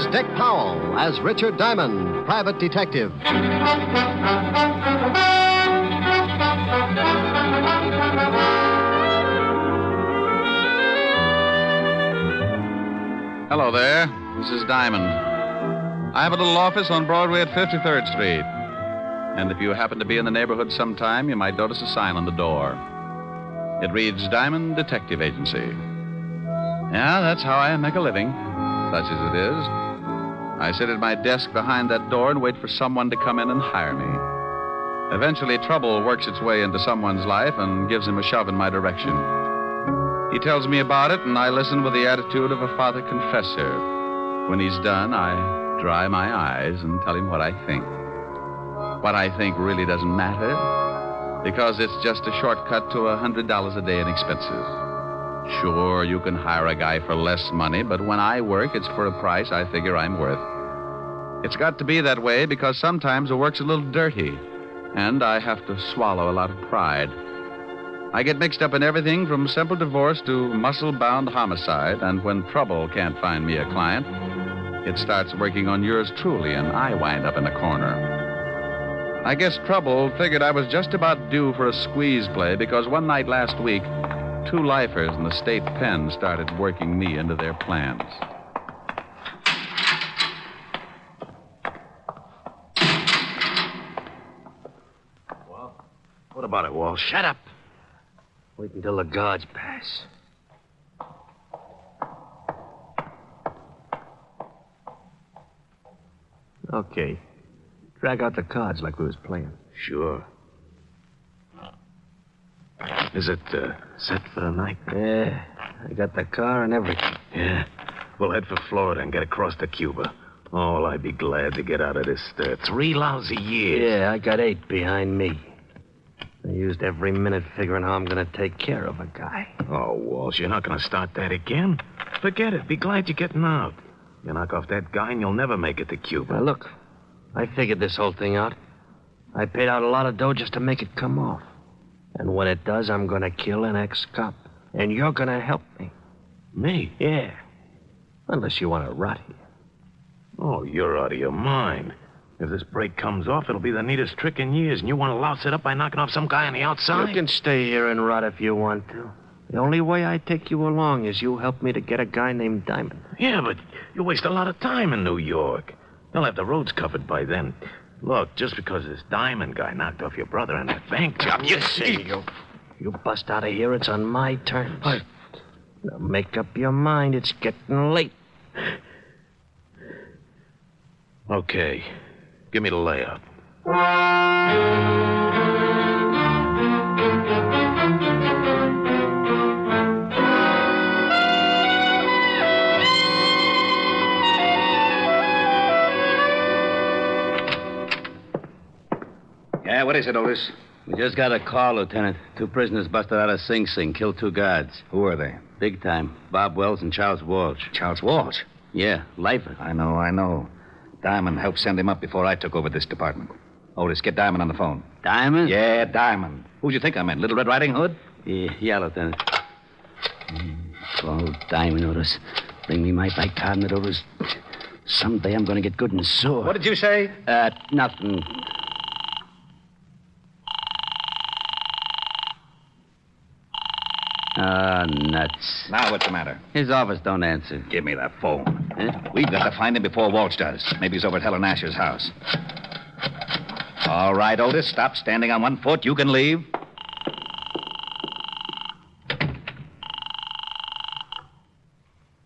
Dick Powell as Richard Diamond, private detective. Hello there. This is Diamond. I have a little office on Broadway at 53rd Street. And if you happen to be in the neighborhood sometime, you might notice a sign on the door. It reads Diamond Detective Agency. Yeah, that's how I make a living, such as it is. I sit at my desk behind that door and wait for someone to come in and hire me. Eventually, trouble works its way into someone's life and gives him a shove in my direction. He tells me about it, and I listen with the attitude of a father confessor. When he's done, I dry my eyes and tell him what I think. What I think really doesn't matter, because it's just a shortcut to $100 a day in expenses. Sure, you can hire a guy for less money, but when I work, it's for a price I figure I'm worth. It's got to be that way because sometimes the work's a little dirty, and I have to swallow a lot of pride. I get mixed up in everything from simple divorce to muscle-bound homicide, and when trouble can't find me a client, it starts working on yours truly, and I wind up in a corner. I guess trouble figured I was just about due for a squeeze play because one night last week, 2 lifers in the state pen started working me into their plans. Well, what about it, Walsh? Shut up. Wait until the guards pass. Okay. Drag out the cards like we was playing. Sure. Is it set for the night? Yeah. I got the car and everything. Yeah. We'll head for Florida and get across to Cuba. Oh, I'd be glad to get out of this 3 lousy years. Yeah, I got 8 behind me. I used every minute figuring how I'm going to take care of a guy. Oh, Walsh, you're not going to start that again? Forget it. Be glad you're getting out. You knock off that guy and you'll never make it to Cuba. Now, look, I figured this whole thing out. I paid out a lot of dough just to make it come off. And when it does, I'm going to kill an ex-cop. And you're going to help me. Me? Yeah. Unless you want to rot here. Oh, you're out of your mind. If this break comes off, it'll be the neatest trick in years, and you want to louse it up by knocking off some guy on the outside? You can stay here and rot if you want to. The only way I take you along is you help me to get a guy named Diamond. Yeah, but you waste a lot of time in New York. They'll have the roads covered by then. Look, just because this Diamond guy knocked off your brother and that bank job, you see... You bust out of here, it's on my terms. Now make up your mind, it's getting late. Okay. Give me the layout. Yeah, what is it, Otis? We just got a call, Lieutenant. 2 prisoners busted out of Sing Sing, killed 2 guards. Who are they? Big time. Bob Wells and Charles Walsh. Charles Walsh? Yeah, lifer. I know. Diamond helped send him up before I took over this department. Otis, get Diamond on the phone. Diamond? Yeah, Diamond. Who'd you think I meant? Little Red Riding Hood? Yeah, Lieutenant. Oh, Diamond, Otis. Bring me my bicarbonate, Otis. Someday I'm going to get good and sore. What did you say? Nothing. Nuts. Now what's the matter? His office don't answer. Give me that phone. Huh? We've got to find him before Walsh does. Maybe he's over at Helen Asher's house. All right, Otis, stop standing on one foot. You can leave.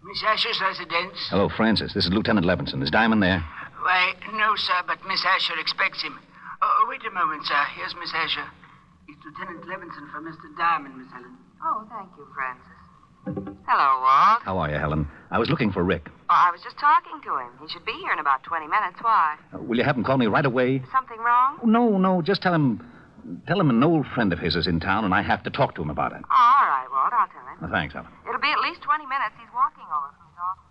Miss Asher's residence? Hello, Francis. This is Lieutenant Levinson. Is Diamond there? Why, no, sir, but Miss Asher expects him. Oh, wait a moment, sir. Here's Miss Asher. It's Lieutenant Levinson for Mr. Diamond, Miss Helen. Oh, thank you, Francis. Hello, Walt. How are you, Helen? I was looking for Rick. Oh, I was just talking to him. He should be here in about 20 minutes. Why? Will you have him call me right away? Something wrong? No. Just tell him, Tell him an old friend of his is in town, and I have to talk to him about it. Oh, all right, Walt. I'll tell him. Well, thanks, Helen. It'll be at least 20 minutes. He's walking over from his office.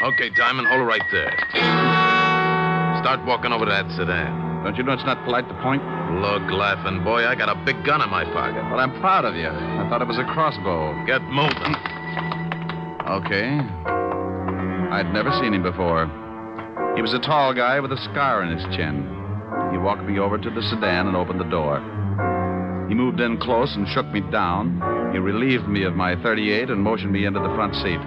Okay, Diamond, hold it right there. Start walking over to that sedan. Don't you know it's not polite to point? Look, laughing boy, I got a big gun in my pocket. Well, I'm proud of you. I thought it was a crossbow. Get moving. Okay. I'd never seen him before. He was a tall guy with a scar in his chin. He walked me over to the sedan and opened the door. He moved in close and shook me down. He relieved me of my .38 and motioned me into the front seat.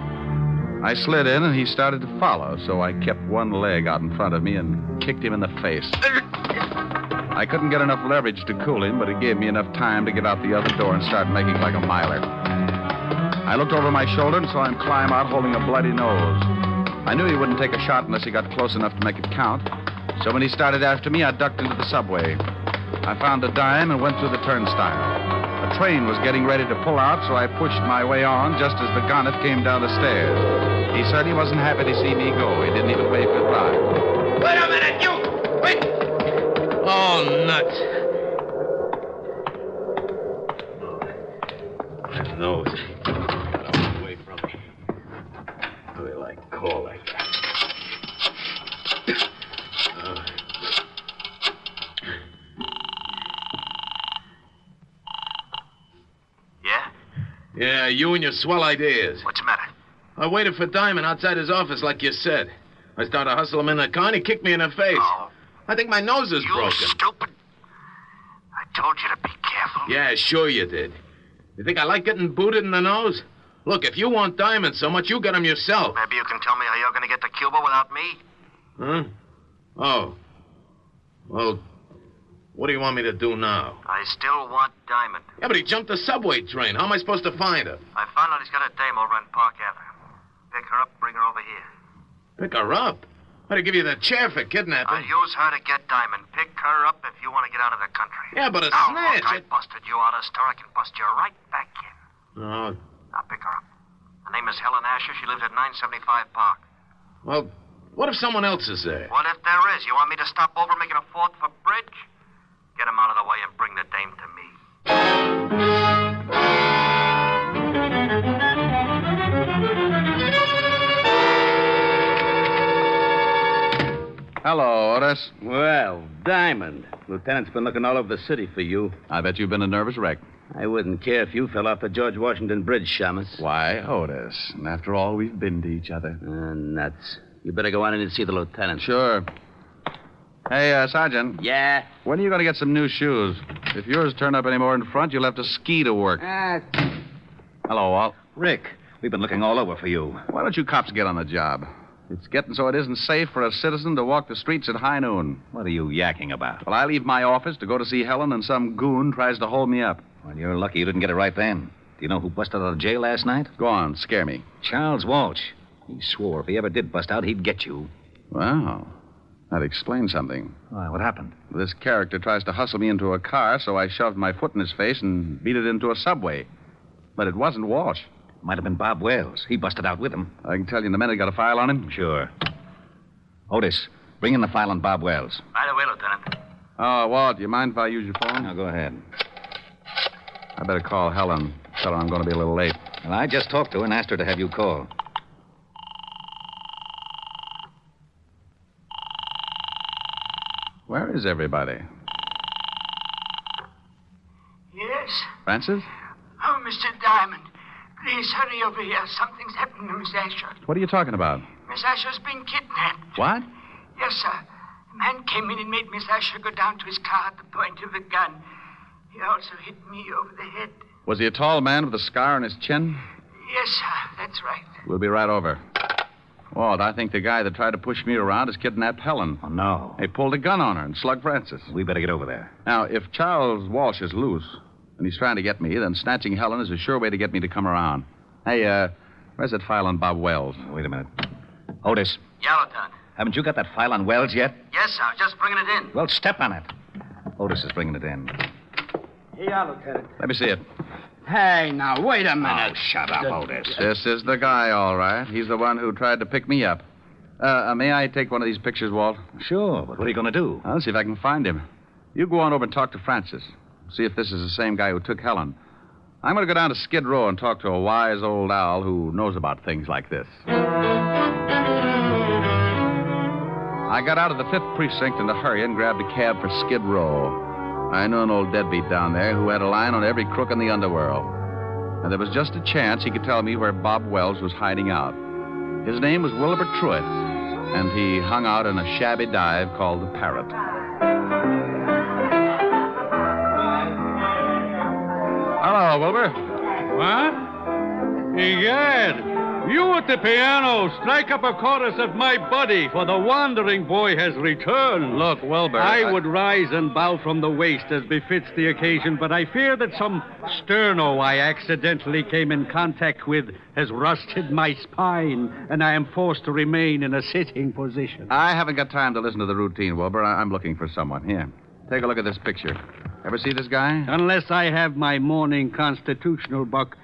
I slid in, and he started to follow, so I kept one leg out in front of me and kicked him in the face. I couldn't get enough leverage to cool him, but it gave me enough time to get out the other door and start making like a miler. I looked over my shoulder and saw him climb out holding a bloody nose. I knew he wouldn't take a shot unless he got close enough to make it count, so when he started after me, I ducked into the subway. I found a dime and went through the turnstile. A train was getting ready to pull out, so I pushed my way on just as the gonnet came down the stairs. He certainly wasn't happy to see me go. He didn't even wave goodbye. Wait a minute, you! Wait! Oh, nuts. My nose. Got away from me. Well, I call like that. Yeah, you and your swell ideas. What's the matter? I waited for Diamond outside his office like you said. I started to hustle him in the car and he kicked me in the face. Oh. I think my nose is You broken. stupid. I told you to be careful. Yeah, sure you did. You think I like getting booted in the nose? Look, if you want Diamond so much, you get him yourself. Maybe you can tell me how you're going to get to Cuba without me? Huh? Oh. Well, what do you want me to do now? I still want Diamond. Yeah, but he jumped the subway train. How am I supposed to find her? I found out he's got a dame over in Park Avenue. Pick her up, bring her over here. Pick her up? I'd give you the chair for kidnapping. I'll use her to get Diamond. Pick her up if you want to get out of the country. Yeah, but a now, snitch. Look, I busted you out of a store. I can bust you right back in. Oh, Now pick her up. Her name is Helen Asher. She lives at 975 Park. well, what if someone else is there? What if there is? You want me to stop over making a fourth for bridge? Get him out of the way and bring the dame to me. Hello, Otis. Well, Diamond. Lieutenant's been looking all over the city for you. I bet you've been a nervous wreck. I wouldn't care if you fell off the George Washington Bridge, Shamus. Why, Otis? And after all, we've been to each other. Nuts. You better go on in and see the lieutenant. Sure. Hey, Sergeant. Yeah? When are you going to get some new shoes? If yours turn up any more in front, you'll have to ski to work. Hello, Walt. Rick, we've been looking all over for you. Why don't you cops get on the job? It's getting so it isn't safe for a citizen to walk the streets at high noon. What are you yakking about? Well, I leave my office to go to see Helen, and some goon tries to hold me up. Well, you're lucky you didn't get it right then. Do you know who busted out of jail last night? Go on, scare me. Charles Walsh. He swore if he ever did bust out, he'd get you. Wow. That explains something. Why, what happened? This character tries to hustle me into a car, so I shoved my foot in his face and beat it into a subway. But it wasn't Walsh. Might have been Bob Wells. He busted out with him. I can tell you in a minute. Got a file on him? Sure. Otis, bring in the file on Bob Wells. Right away, Lieutenant. Oh, Walt, do you mind if I use your phone? Now, go ahead. I better call Helen. Tell her I'm going to be a little late. Well, I just talked to her and asked her to have you call. Where is everybody? Yes? Francis? Oh, Mr. Diamond. Please hurry over here. Something's happened to Miss Asher. What are you talking about? Miss Asher's been kidnapped. What? Yes, sir. A man came in and made Miss Asher go down to his car at the point of a gun. He also hit me over the head. Was he a tall man with a scar on his chin? Yes, sir. That's right. We'll be right over. Walt, I think the guy that tried to push me around has kidnapped Helen. Oh, no. He pulled a gun on her and slugged Francis. We better get over there. Now, if Charles Walsh is loose and he's trying to get me, then snatching Helen is a sure way to get me to come around. Hey, where's that file on Bob Wells? Wait a minute. Otis, Yeah, Lieutenant. haven't you got that file on Wells yet? Yes, sir. I was just bringing it in. Well, step on it. Otis is bringing it in. Here you are, Lieutenant. Let me see it. Hey, now, wait a minute. Oh, shut up, Otis. This is the guy, all right. He's the one who tried to pick me up. May I take one of these pictures, Walt? Sure, but what are you going to do? I'll see if I can find him. You go on over and talk to Francis. See if this is the same guy who took Helen. I'm going to go down to Skid Row and talk to a wise old owl who knows about things like this. I got out of the 5th Precinct in a hurry and grabbed a cab for Skid Row. I knew an old deadbeat down there who had a line on every crook in the underworld. And there was just a chance he could tell me where Bob Wells was hiding out. His name was Wilbur Truitt, and he hung out in a shabby dive called the Parrot. Hello, Wilbur. What? Egad, you at the piano, strike up a chorus of My Buddy, for the wandering boy has returned. Look, Wilbur. I would rise and bow from the waist as befits the occasion, but I fear that some sterno I accidentally came in contact with has rusted my spine, and I am forced to remain in a sitting position. I haven't got time to listen to the routine, Wilbur. I'm looking for someone. Here, take a look at this picture. Ever see this guy? Unless I have my morning constitutional, Buck,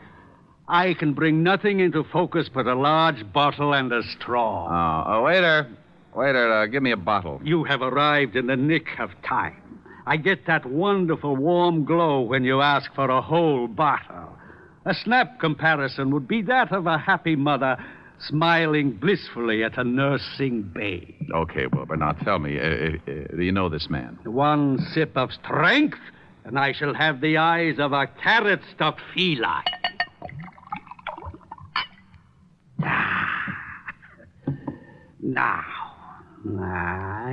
I can bring nothing into focus but a large bottle and a straw. Oh, waiter. Waiter, give me a bottle. You have arrived in the nick of time. I get that wonderful warm glow when you ask for a whole bottle. A snap comparison would be that of a happy mother smiling blissfully at a nursing babe. Okay, Wilbur, now tell me, do you know this man? One sip of strength, and I shall have the eyes of a carrot-stuffed feline. Now,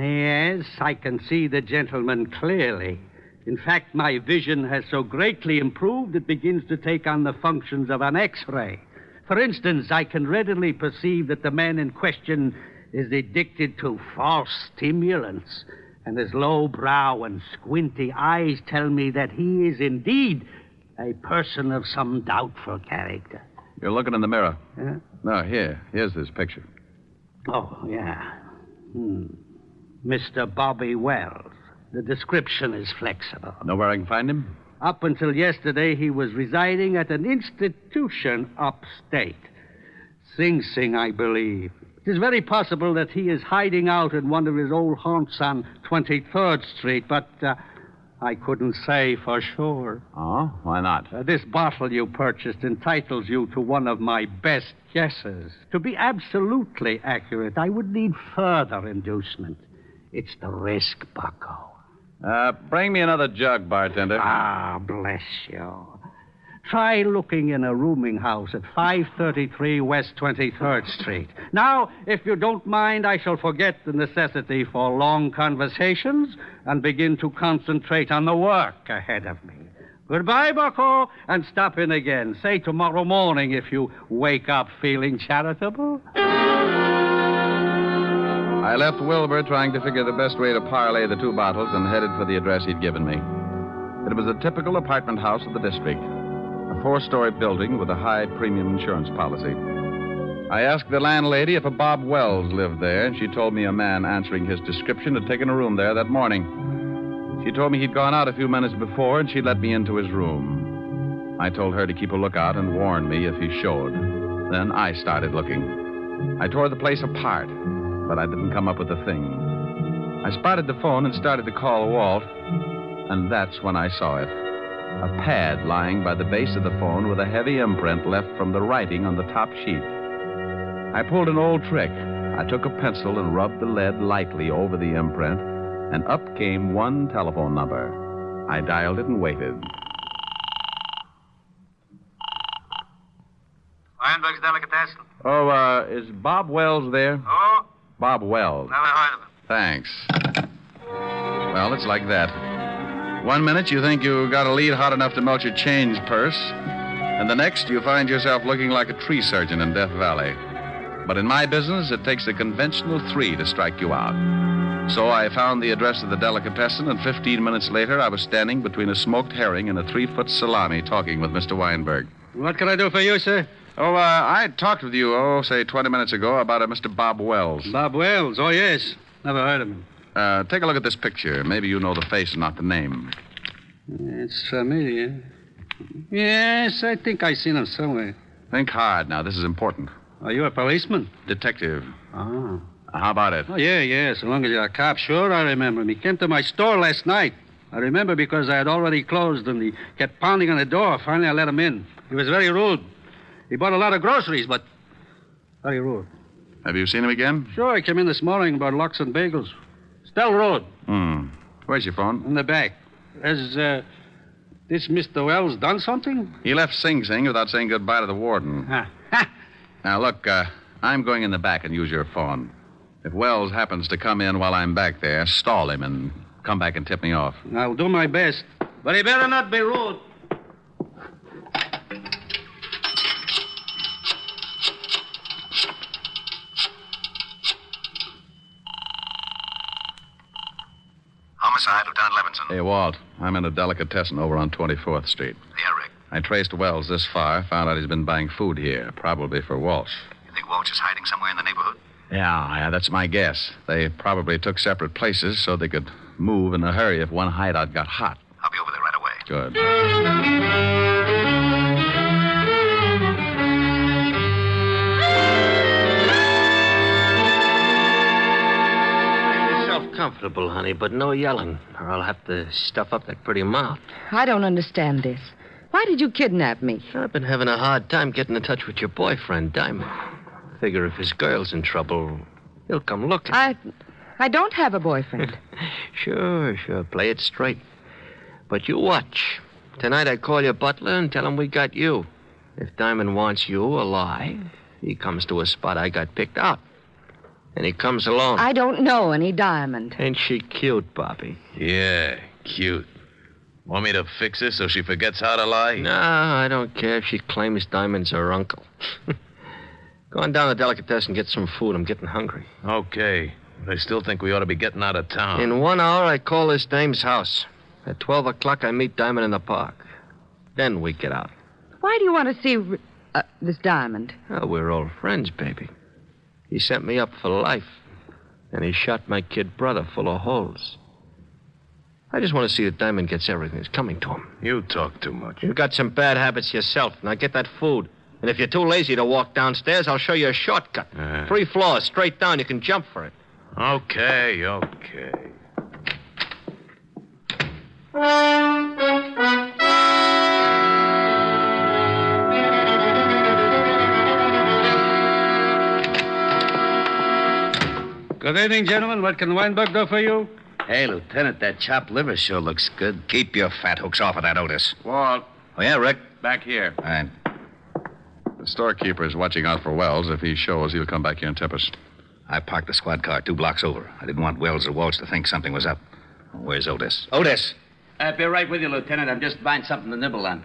yes, I can see the gentleman clearly. In fact, my vision has so greatly improved it begins to take on the functions of an X-ray. For instance, I can readily perceive that the man in question is addicted to false stimulants, and his low brow and squinty eyes tell me that he is indeed a person of some doubtful character. You're looking in the mirror. Huh? No, here's this picture. Oh, yeah. Mr. Bobby Wells. The description is flexible. Know where I can find him? Up until yesterday, he was residing at an institution upstate. Sing Sing, I believe. It is very possible that he is hiding out in one of his old haunts on 23rd Street, but I couldn't say for sure. Oh, why not? This bottle you purchased entitles you to one of my best guesses. To be absolutely accurate, I would need further inducement. It's the risk, bucko. Bring me another jug, bartender. Ah, bless you. Try looking in a rooming house at 533 West 23rd Street. Now, if you don't mind, I shall forget the necessity for long conversations and begin to concentrate on the work ahead of me. Goodbye, bucko, and stop in again. Say tomorrow morning if you wake up feeling charitable. I left Wilbur trying to figure the best way to parlay the two bottles and headed for the address he'd given me. It was a typical apartment house of the district, a 4-story building with a high premium insurance policy. I asked the landlady if a Bob Wells lived there, and she told me a man answering his description had taken a room there that morning. She told me he'd gone out a few minutes before, and she'd let me into his room. I told her to keep a lookout and warn me if he showed. Then I started looking. I tore the place apart, but I didn't come up with a thing. I spotted the phone and started to call Walt, and that's when I saw it. A pad lying by the base of the phone with a heavy imprint left from the writing on the top sheet. I pulled an old trick. I took a pencil and rubbed the lead lightly over the imprint, and up came one telephone number. I dialed it and waited. Weinberg's Delicatessen. Oh, is Bob Wells there? Oh? Bob Wells. Never heard of him. Thanks. Well, it's like that. 1 minute you think you got a lead hot enough to melt your change purse, and the next you find yourself looking like a tree surgeon in Death Valley. But in my business, it takes a conventional 3 to strike you out. So I found the address of the delicatessen, and 15 minutes later, I was standing between a smoked herring and a 3-foot salami talking with Mr. Weinberg. What can I do for you, sir? Oh, I talked with you, say 20 minutes ago about a Mr. Bob Wells. Bob Wells? Oh, yes. Never heard of him. Take a look at this picture. Maybe you know the face and not the name. It's familiar. Yes, I think I've seen him somewhere. Think hard now. This is important. Are you a policeman? Detective. Ah. How about it? Oh, yeah. So long as you're a cop, sure, I remember him. He came to my store last night. I remember because I had already closed and he kept pounding on the door. Finally, I let him in. He was very rude. He bought a lot of groceries, but very rude. Have you seen him again? Sure, he came in this morning about lox and bagels. Still rude. Where's your phone? In the back. Has this Mr. Wells done something? He left Sing Sing without saying goodbye to the warden. Now, look, I'm going in the back and use your phone. If Wells happens to come in while I'm back there, stall him and come back and tip me off. I'll do my best. But he better not be rude. Homicide, Lieutenant Levinson. Hey, Walt, I'm in a delicatessen over on 24th Street. Yeah, Rick. I traced Wells this far, found out he's been buying food here, probably for Walsh. You think Walsh is hiding somewhere in the neighborhood? Yeah, that's my guess. They probably took separate places so they could move in a hurry if one hideout got hot. I'll be over there right away. Good. Make yourself comfortable, honey, but no yelling, or I'll have to stuff up that pretty mouth. I don't understand this. Why did you kidnap me? I've been having a hard time getting in touch with your boyfriend, Diamond. Figure if his girl's in trouble, he'll come looking. I don't have a boyfriend. Sure. Play it straight. But you watch. Tonight I call your butler and tell him we got you. If Diamond wants you alive, he comes to a spot I got picked out. And he comes alone. I don't know any Diamond. Ain't she cute, Bobby? Yeah, cute. Want me to fix her so she forgets how to lie? No, I don't care if she claims Diamond's her uncle. Go on down to the delicatessen and get some food. I'm getting hungry. Okay. But I still think we ought to be getting out of town. In 1 hour, I call this dame's house. At 12 o'clock, I meet Diamond in the park. Then we get out. Why do you want to see this Diamond? Oh, we're old friends, baby. He sent me up for life. And he shot my kid brother full of holes. I just want to see that Diamond gets everything that's coming to him. You talk too much. You've got some bad habits yourself. Now get that food. And if you're too lazy to walk downstairs, I'll show you a shortcut. 3 floors, straight down. You can jump for it. Okay. Good evening, gentlemen. What can Weinberg do for you? Hey, Lieutenant, that chopped liver sure looks good. Keep your fat hooks off of that, Otis. Walt, Oh, yeah, Rick? back here. All right. The storekeeper is watching out for Wells. If he shows, he'll come back here and tip us. I parked the squad car 2 blocks over. I didn't want Wells or Walsh to think something was up. Where's Otis? Otis! I'll be right with you, Lieutenant. I'm just buying something to nibble on.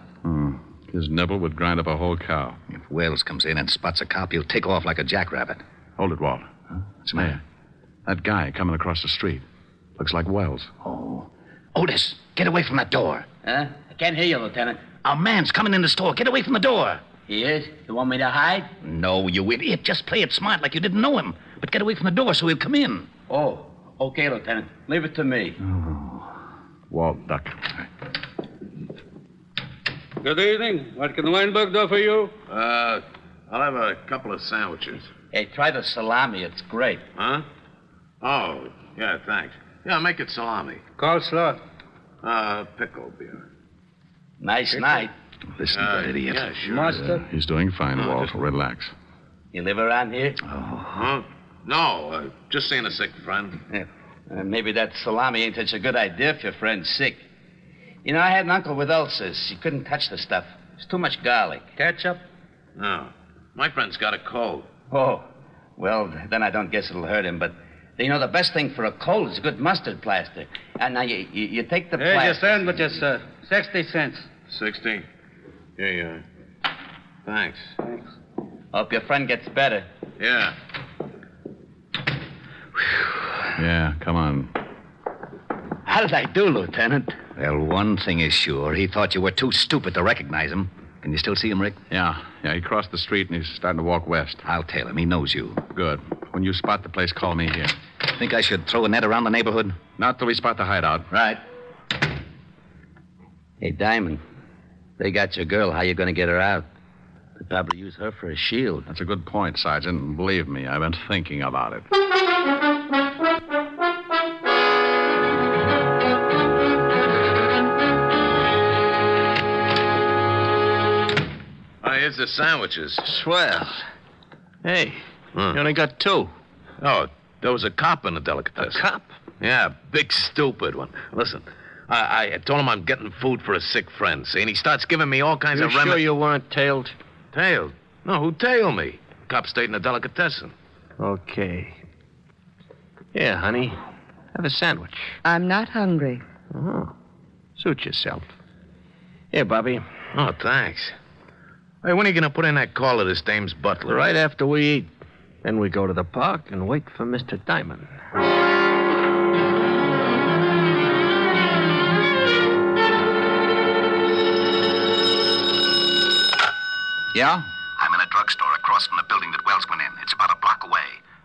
His nibble would grind up a whole cow. If Wells comes in and spots a cop, he'll take off like a jackrabbit. Hold it, Walt. What's the matter? That guy coming across the street. Looks like Wells. Oh. Otis, get away from that door. Huh? I can't hear you, Lieutenant. A man's coming in the store. Get away from the door. He is? You want me to hide? No, you idiot. Just play it smart like you didn't know him. But get away from the door so he'll come in. Oh, okay, Lieutenant. Leave it to me. Walt, duck. Good evening. What can Weinberg do for you? I'll have a couple of sandwiches. Hey, try the salami. It's great. Huh? Oh, yeah, thanks. Yeah, make it salami. Coleslaw. Pickle beer. Nice night. Listen to that idiot. Yeah, sure. Mustard. He's doing fine, Walt. Relax. You live around here? Huh? No, just seeing a sick friend. Yeah. Maybe that salami ain't such a good idea if your friend's sick. You know, I had an uncle with ulcers. He couldn't touch the stuff. It's too much garlic. Ketchup. No. My friend's got a cold. Oh, well, then I don't guess it'll hurt him, but... You know, the best thing for a cold is a good mustard plaster. And now you take the Here's your plaster... sandwiches, sir. 60 cents. 60? Yeah. Thanks. Hope your friend gets better. Yeah. Yeah, come on. How did I do, Lieutenant? Well, one thing is sure. He thought you were too stupid to recognize him. Can you still see him, Rick? Yeah, he crossed the street and he's starting to walk west. I'll tell him. He knows you. Good. When you spot the place, call me here. Think I should throw a net around the neighborhood? Not till we spot the hideout. Right. Hey, Diamond, they got your girl. How you going to get her out? Could probably use her for a shield. That's a good point, Sergeant. And believe me, I've been thinking about it. Here's the sandwiches. Swell. Hey, you only got 2. Oh, there was a cop in the delicatessen. A cop? Yeah, big stupid one. Listen, I told him I'm getting food for a sick friend, see? And he starts giving me all kinds You of sure you weren't tailed? Tailed? No, who tailed me? Cop stayed in the delicatessen. Okay. Here, honey. Have a sandwich. I'm not hungry. Oh. Suit yourself. Here, Bobby. Oh, thanks. Hey, when are you going to put in that call to this dame's butler? Right after we eat. Then we go to the park and wait for Mr. Diamond. Yeah? I'm in a drugstore across from the building that Wells went in. It's about a block away.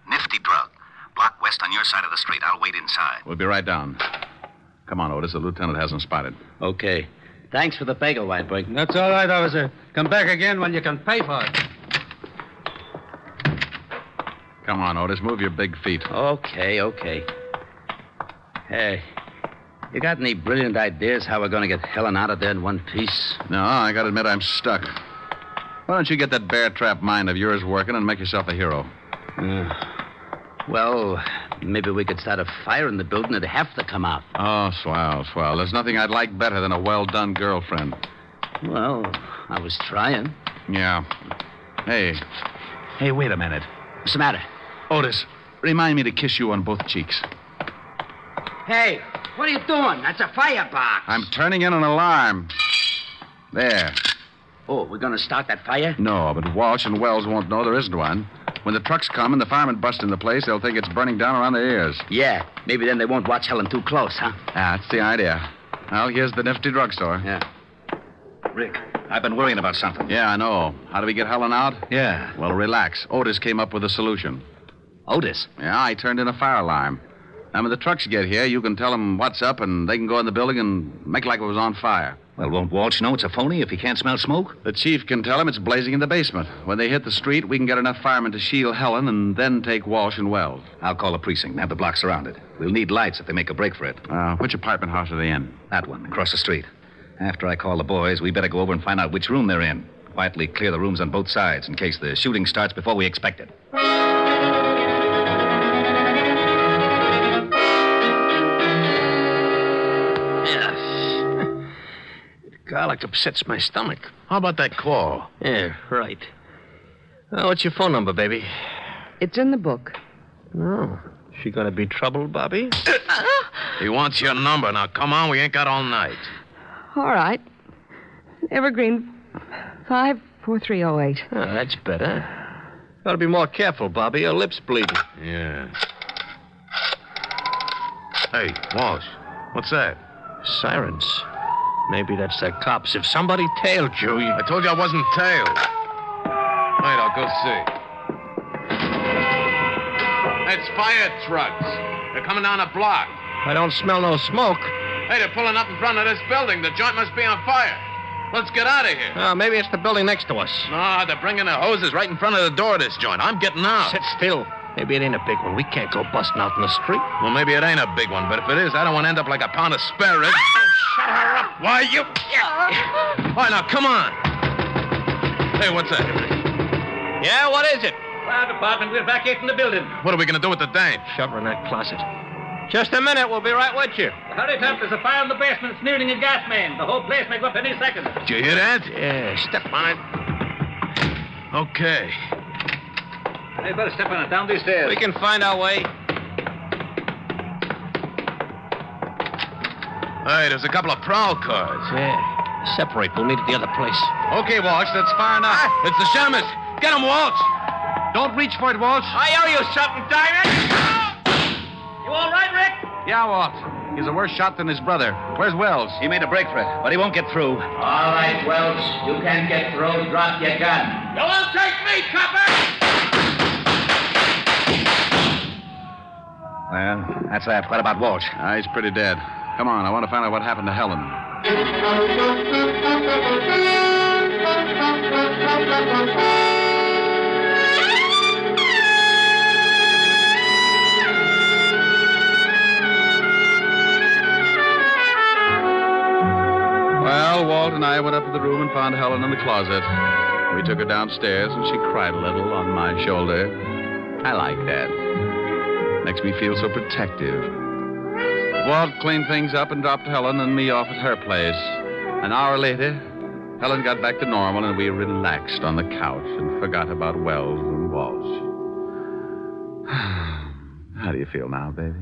Nifty drug. Block west on your side of the street. I'll wait inside. We'll be right down. Come on, Otis. The lieutenant hasn't spotted. Okay. Thanks for the bagel, Whitebreak. That's all right, officer. Come back again when you can pay for it. Come on, Otis. Move your big feet. Okay. Hey, you got any brilliant ideas how we're going to get Helen out of there in one piece? No, I gotta admit I'm stuck. Why don't you get that bear trap mind of yours working and make yourself a hero? Well, maybe we could start a fire in the building. It'd have to come out. Oh, swell. There's nothing I'd like better than a well-done girlfriend. Well, I was trying. Yeah. Hey, wait a minute. What's the matter? Otis, remind me to kiss you on both cheeks. Hey, what are you doing? That's a firebox. I'm turning in an alarm. There. Oh, we're going to start that fire? No, but Walsh and Wells won't know there isn't one. When the trucks come and the firemen bust in the place, they'll think it's burning down around their ears. Yeah, maybe then they won't watch Helen too close, huh? That's the idea. Well, here's the nifty drugstore. Yeah. Rick, I've been worrying about something. Yeah, I know. How do we get Helen out? Yeah. Well, relax. Otis came up with a solution. Otis? Yeah, I turned in a fire alarm. Now, when the trucks get here, you can tell them what's up, and they can go in the building and make like it was on fire. Well, won't Walsh know it's a phony if he can't smell smoke? The chief can tell him it's blazing in the basement. When they hit the street, we can get enough firemen to shield Helen and then take Walsh and Wells. I'll call the precinct and have the block surrounded. We'll need lights if they make a break for it. Which apartment house are they in? That one, across the street. After I call the boys, we better go over and find out which room they're in. Quietly clear the rooms on both sides in case the shooting starts before we expect it. Garlic upsets my stomach. How about that call? Yeah, right. What's your phone number, baby? It's in the book. Oh, she gonna be trouble, Bobby? He wants your number. Now, come on, we ain't got all night. All right. Evergreen 54308. Oh, that's better. Gotta be more careful, Bobby. Your lip's bleeding. Yeah. Hey, Walsh, what's that? Sirens. Maybe that's the cops. If somebody tailed you, I told you I wasn't tailed. Wait, I'll go see. It's fire trucks. They're coming down a block. I don't smell no smoke. Hey, they're pulling up in front of this building. The joint must be on fire. Let's get out of here. Maybe it's the building next to us. No, they're bringing the hoses right in front of the door of this joint. I'm getting out. Sit still. Maybe it ain't a big one. We can't go busting out in the street. Well, maybe it ain't a big one, but if it is, I don't want to end up like a pound of spare ribs. Shut her up. Why, you... All right, now, come on. Hey, what's that? Yeah, what is it? Fire department, we're evacuating the building. What are we going to do with the dame? Shove her in that closet. Just a minute. We'll be right with you. Hurry it up. There's a fire in the basement. It's nearing a gas main. The whole place may go up any second. Did you hear that? Yeah, step on it. Okay. Hey, better step on it down these stairs. We can find our way. Hey, there's a couple of prowl cars. Yeah. Separate. We'll meet at the other place. Okay, Walsh, that's fire now. It's the Shamus. Get him, Walsh. Don't reach for it, Walsh. I owe you something, Diamond. You all right, Rick? Yeah, Walsh. He's a worse shot than his brother. Where's Wells? He made a break for it, but he won't get through. All right, Wells. You can't get through. Drop your gun. You won't take me, copper! Well, that's that. What about Walsh? He's pretty dead. Come on, I want to find out what happened to Helen. Well, Walt and I went up to the room and found Helen in the closet. We took her downstairs, and she cried a little on my shoulder. I like that. Makes me feel so protective. Walt cleaned things up and dropped Helen and me off at her place. An hour later, Helen got back to normal, and we relaxed on the couch and forgot about Wells and Walsh. How do you feel now, baby?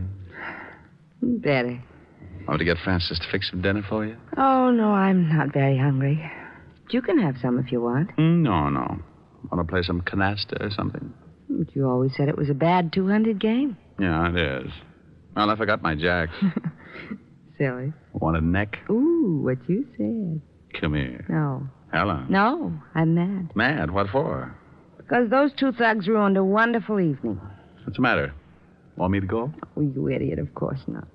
Better. Want to get Francis to fix some dinner for you? Oh, no, I'm not very hungry. You can have some if you want. No. Want to play some canasta or something? But you always said it was a bad 200 game. Yeah, it is. Well, I forgot my jacks. Silly. Want a neck? Ooh, what you said. Come here. No. Helen. No, I'm mad. Mad? What for? Because those two thugs ruined a wonderful evening. What's the matter? Want me to go? Oh, you idiot, of course not.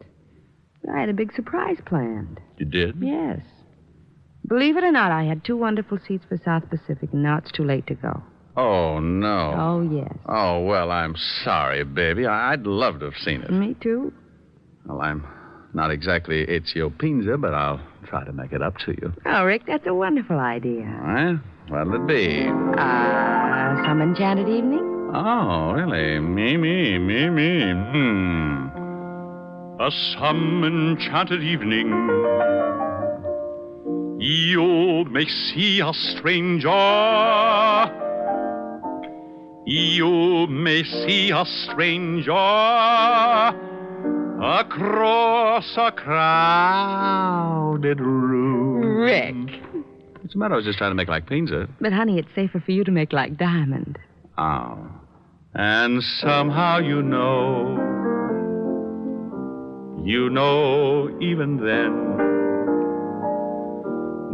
I had a big surprise planned. You did? Yes. Believe it or not, I had 2 wonderful seats for South Pacific, and now it's too late to go. Oh, no. Oh, yes. Oh, well, I'm sorry, baby. I'd love to have seen it. Me too. Well, I'm not exactly Ezio Pinza, but I'll try to make it up to you. Oh, Rick, that's a wonderful idea. All right. What'll it be? Some enchanted evening? Oh, really? Me. A some enchanted evening, you may see a stranger. You may see a stranger across a crowded room. Rick. What's the matter? I was just trying to make like Pinza. But, honey, it's safer for you to make like Diamond. Oh. And somehow you know even then,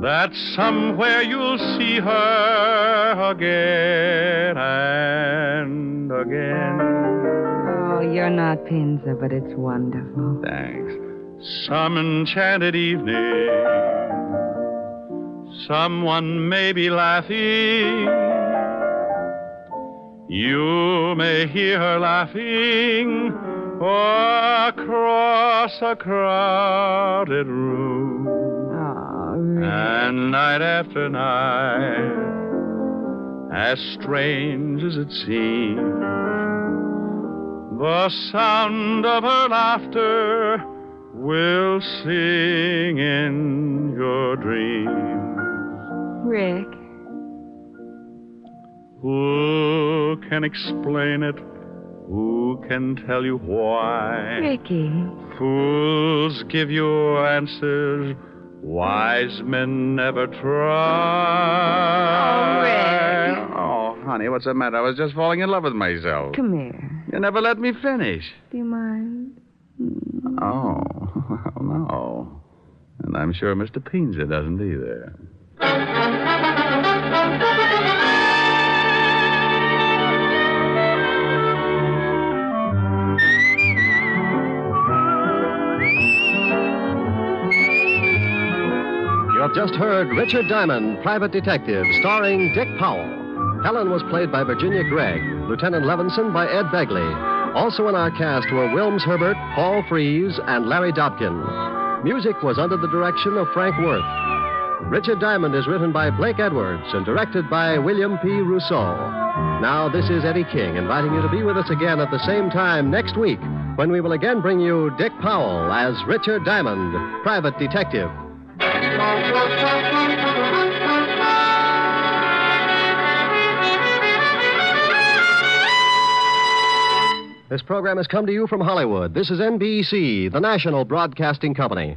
that somewhere you'll see her again and again. Oh, you're not Pinza, but it's wonderful. Thanks. Some enchanted evening, someone may be laughing. You may hear her laughing across a crowded room. Oh, Rick. And night after night, as strange as it seems, the sound of her laughter will sing in your dreams. Rick. Who can explain it? Who can tell you why? Ricky. Fools give you answers wise men never try. Oh, Rick. Oh, honey, what's the matter? I was just falling in love with myself. Come here. You never let me finish. Do you mind? Oh, no. And I'm sure Mr. Pinza doesn't either. You have just heard Richard Diamond, Private Detective, starring Dick Powell. Helen was played by Virginia Gregg, Lieutenant Levinson by Ed Begley. Also in our cast were Wilms Herbert, Paul Frees, and Larry Dobkin. Music was under the direction of Frank Worth. Richard Diamond is written by Blake Edwards and directed by William P. Rousseau. Now, this is Eddie King inviting you to be with us again at the same time next week when we will again bring you Dick Powell as Richard Diamond, Private Detective. This program has come to you from Hollywood. This is NBC, the national broadcasting company.